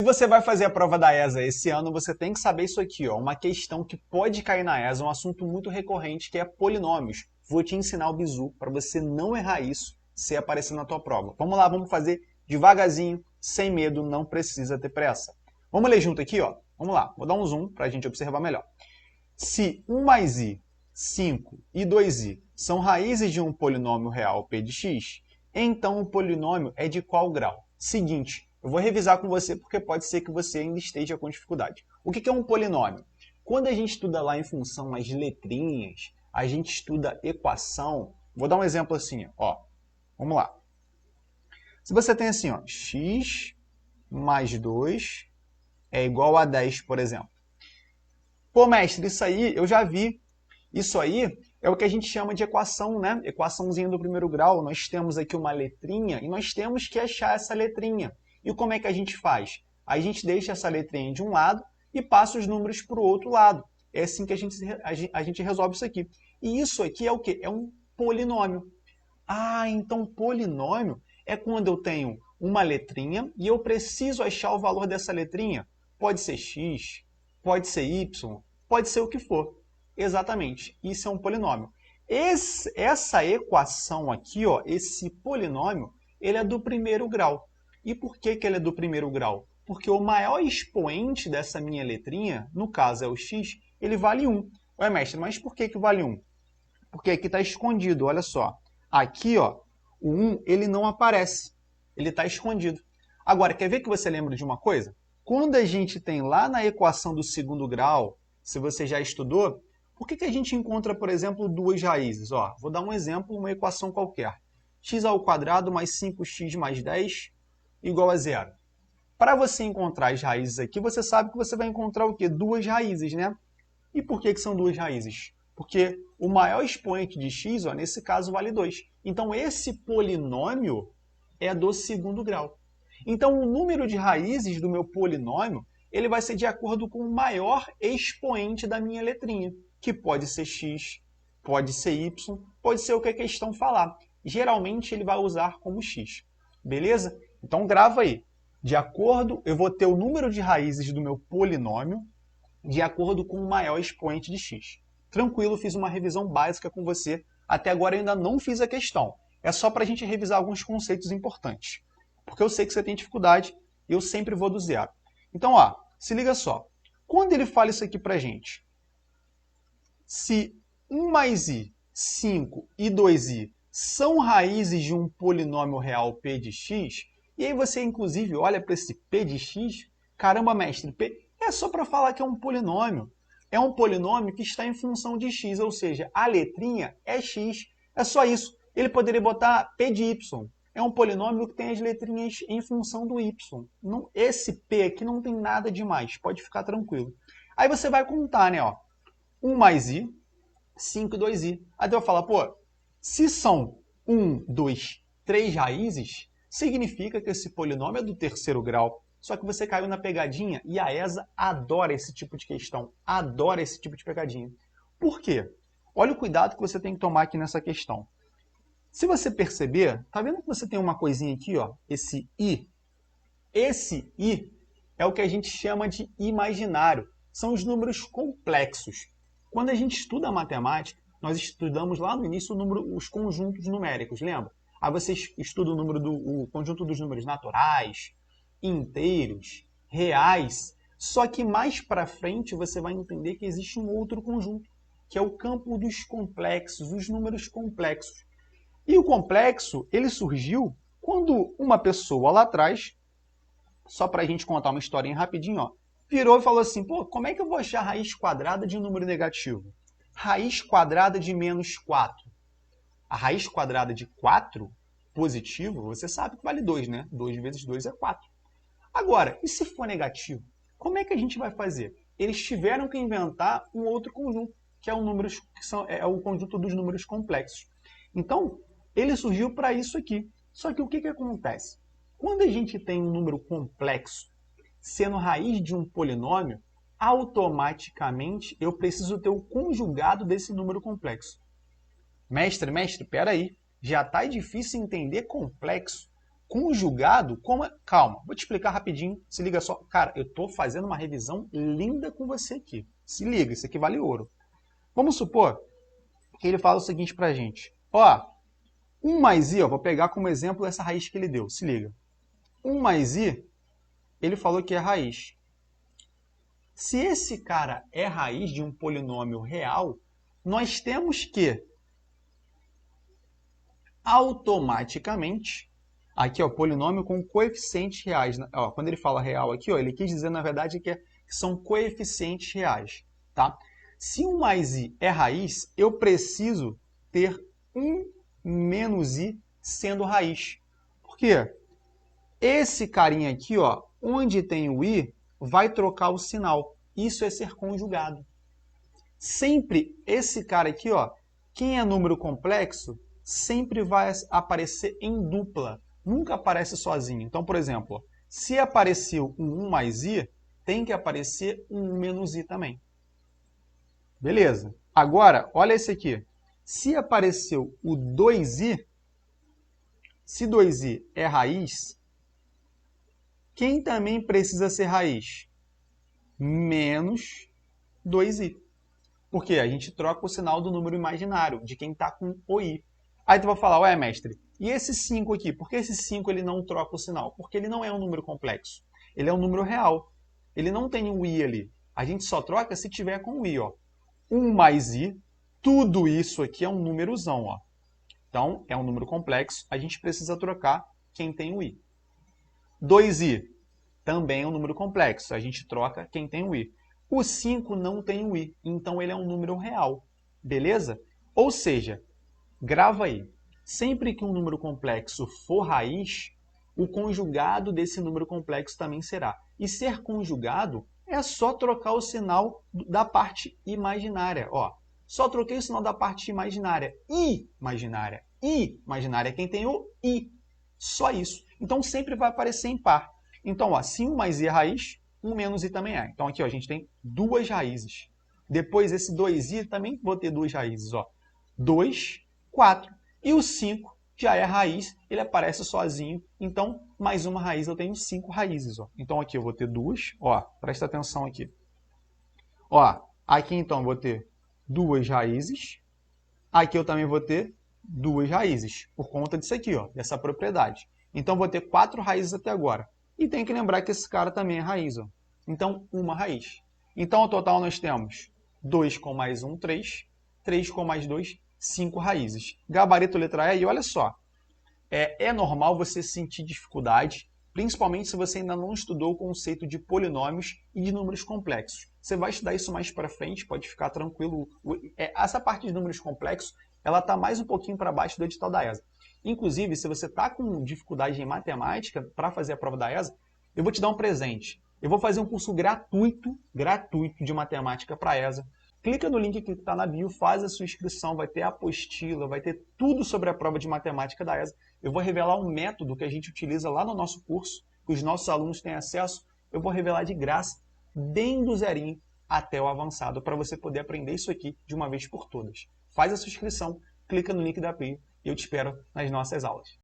Se você vai fazer a prova da ESA esse ano, você tem que saber isso aqui, ó, uma questão que pode cair na ESA, um assunto muito recorrente, que é polinômios. Vou te ensinar o bizu para você não errar isso se aparecer na tua prova. Vamos lá, vamos fazer devagarzinho, sem medo, não precisa ter pressa. Vamos ler junto aqui, ó. Vamos lá, vou dar um zoom para a gente observar melhor. Se 1 mais i, 5 e 2i são raízes de um polinômio real p de x, então o polinômio é de qual grau? Seguinte, eu vou revisar com você porque pode ser que você ainda esteja com dificuldade. O que é um polinômio? Quando a gente estuda lá em função as letrinhas, a gente estuda equação. Vou dar um exemplo assim, ó. Vamos lá. Se você tem assim, ó, x mais 2 é igual a 10, por exemplo. Pô, mestre, isso aí eu já vi. Isso aí é o que a gente chama de equação, né? Equaçãozinha do primeiro grau. Nós temos aqui uma letrinha e nós temos que achar essa letrinha. E como é que a gente faz? A gente deixa essa letrinha de um lado e passa os números para o outro lado. É assim que a gente resolve isso aqui. E isso aqui é o quê? É um polinômio. Ah, então polinômio é quando eu tenho uma letrinha e eu preciso achar o valor dessa letrinha. Pode ser x, pode ser y, pode ser o que for. Exatamente, isso é um polinômio. Essa equação aqui, ó, esse polinômio, ele é do primeiro grau. E por que ele é do primeiro grau? Porque o maior expoente dessa minha letrinha, no caso é o x, ele vale 1. Ué, mestre, mas por que vale 1? Porque aqui está escondido, olha só. Aqui, ó, o 1 ele não aparece, ele está escondido. Agora, quer ver que você lembra de uma coisa? Quando a gente tem lá na equação do segundo grau, se você já estudou, por que a gente encontra, por exemplo, duas raízes? Ó, vou dar um exemplo, uma equação qualquer. X² mais 5x mais 10 igual a zero. Para você encontrar as raízes aqui, você sabe que você vai encontrar o quê? Duas raízes, né? E por que são duas raízes? Porque o maior expoente de x, ó, nesse caso, vale 2. Então, esse polinômio é do segundo grau. Então, o número de raízes do meu polinômio ele vai ser de acordo com o maior expoente da minha letrinha, que pode ser x, pode ser y, pode ser o que a questão falar. Geralmente, ele vai usar como x. Beleza? Então, grava aí. De acordo, eu vou ter o número de raízes do meu polinômio de acordo com o maior expoente de x. Tranquilo, fiz uma revisão básica com você. Até agora eu ainda não fiz a questão. É só para a gente revisar alguns conceitos importantes. Porque eu sei que você tem dificuldade e eu sempre vou do zero. Então, ó, se liga só. Quando ele fala isso aqui para a gente, se 1 mais i, 5 e 2i são raízes de um polinômio real p de x, e aí você, inclusive, olha para esse p de x, caramba, mestre, p é só para falar que é um polinômio. É um polinômio que está em função de x, ou seja, a letrinha é x. É só isso. Ele poderia botar p de y. É um polinômio que tem as letrinhas em função do y. Não, esse p aqui não tem nada demais, pode ficar tranquilo. Aí você vai contar, né? Ó, 1 mais i, 5 e 2i. Aí você vai falar, pô, se são 1, 2, 3 raízes, significa que esse polinômio é do terceiro grau. Só que você caiu na pegadinha e a ESA adora esse tipo de questão, adora esse tipo de pegadinha. Por quê? Olha o cuidado que você tem que tomar aqui nessa questão. Se você perceber, tá vendo que você tem uma coisinha aqui, ó, esse i? Esse i é o que a gente chama de imaginário. São os números complexos. Quando a gente estuda matemática, nós estudamos lá no início os conjuntos numéricos, lembra? Aí você estuda o conjunto dos números naturais, inteiros, reais. Só que mais para frente você vai entender que existe um outro conjunto, que é o campo dos complexos, os números complexos. E o complexo, ele surgiu quando uma pessoa lá atrás, só para a gente contar uma historinha rapidinho, ó, virou e falou assim, pô, como é que eu vou achar a raiz quadrada de um número negativo? Raiz quadrada de menos 4. A raiz quadrada de 4, positivo, você sabe que vale 2, né? 2 vezes 2 é 4. Agora, e se for negativo? Como é que a gente vai fazer? Eles tiveram que inventar um outro conjunto, que é o conjunto dos números complexos. Então, ele surgiu para isso aqui. Só que o que acontece? Quando a gente tem um número complexo, sendo raiz de um polinômio, automaticamente eu preciso ter o conjugado desse número complexo. Mestre, peraí, já está difícil entender complexo. conjugado, como... Calma, vou te explicar rapidinho, se liga só. Cara, eu estou fazendo uma revisão linda com você aqui. Se liga, isso aqui vale ouro. Vamos supor que ele fala o seguinte pra gente. Ó, 1 mais i, ó, vou pegar como exemplo essa raiz que ele deu, se liga. 1 mais i, ele falou que é raiz. Se esse cara é raiz de um polinômio real, nós temos que automaticamente, aqui ó, polinômio com coeficientes reais, ó, quando ele fala real aqui, ó, ele quis dizer na verdade que são coeficientes reais, tá? Se 1 mais i é raiz, eu preciso ter 1 menos i sendo raiz. Por quê? Esse carinha aqui, ó, onde tem o i, vai trocar o sinal. Isso é ser conjugado. Sempre esse cara aqui, ó, quem é número complexo, sempre vai aparecer em dupla. Nunca aparece sozinho. Então, por exemplo, ó, se apareceu um 1 mais i, tem que aparecer um 1 menos i também. Beleza. Agora, olha esse aqui. Se apareceu o 2i, se 2i é raiz, quem também precisa ser raiz? Menos 2i. Porque a gente troca o sinal do número imaginário, de quem está com o i. Aí tu vai falar, ué, mestre, e esse 5 aqui? Por que esse 5 ele não troca o sinal? Porque ele não é um número complexo. Ele é um número real. Ele não tem um i ali. A gente só troca se tiver com o i, ó. 1 mais i, tudo isso aqui é um númerozão, ó. Então, é um número complexo, a gente precisa trocar quem tem o i. 2i também é um número complexo, a gente troca quem tem o i. O 5 não tem o i, então ele é um número real, beleza? Ou seja, grava aí, sempre que um número complexo for raiz, o conjugado desse número complexo também será. E ser conjugado é só trocar o sinal da parte imaginária. Ó, só troquei o sinal da parte imaginária. Imaginária. Imaginária é quem tem o i. Só isso. Então sempre vai aparecer em par. Então, ó, se 1 mais i é raiz, 1 menos i também é. Então aqui ó, a gente tem duas raízes. Depois esse 2i também vou ter duas raízes. Ó. 2, 4. E o 5 já é raiz, ele aparece sozinho. Então, mais uma raiz, eu tenho 5 raízes. Ó. Então aqui eu vou ter duas. Ó, presta atenção aqui. Ó, aqui então eu vou ter duas raízes. Aqui eu também vou ter duas raízes, por conta disso aqui, ó, dessa propriedade. Então, vou ter 4 raízes até agora. E tem que lembrar que esse cara também é raiz. Ó. Então, uma raiz. Então, ao total, nós temos 2 com mais 1, 3. 3 com mais 2, 5 raízes. Gabarito letra E. E olha só, é normal você sentir dificuldade, principalmente se você ainda não estudou o conceito de polinômios e de números complexos. Você vai estudar isso mais para frente, pode ficar tranquilo. Essa parte de números complexos, ela está mais um pouquinho para baixo do edital da ESA. Inclusive, se você está com dificuldade em matemática para fazer a prova da ESA, eu vou te dar um presente. Eu vou fazer um curso gratuito de matemática para a ESA. Clica no link que está na bio, faz a sua inscrição, vai ter a apostila, vai ter tudo sobre a prova de matemática da ESA. Eu vou revelar um método que a gente utiliza lá no nosso curso, que os nossos alunos têm acesso. Eu vou revelar de graça, bem do zerinho até o avançado, para você poder aprender isso aqui de uma vez por todas. Faz a sua inscrição, clica no link da bio e eu te espero nas nossas aulas.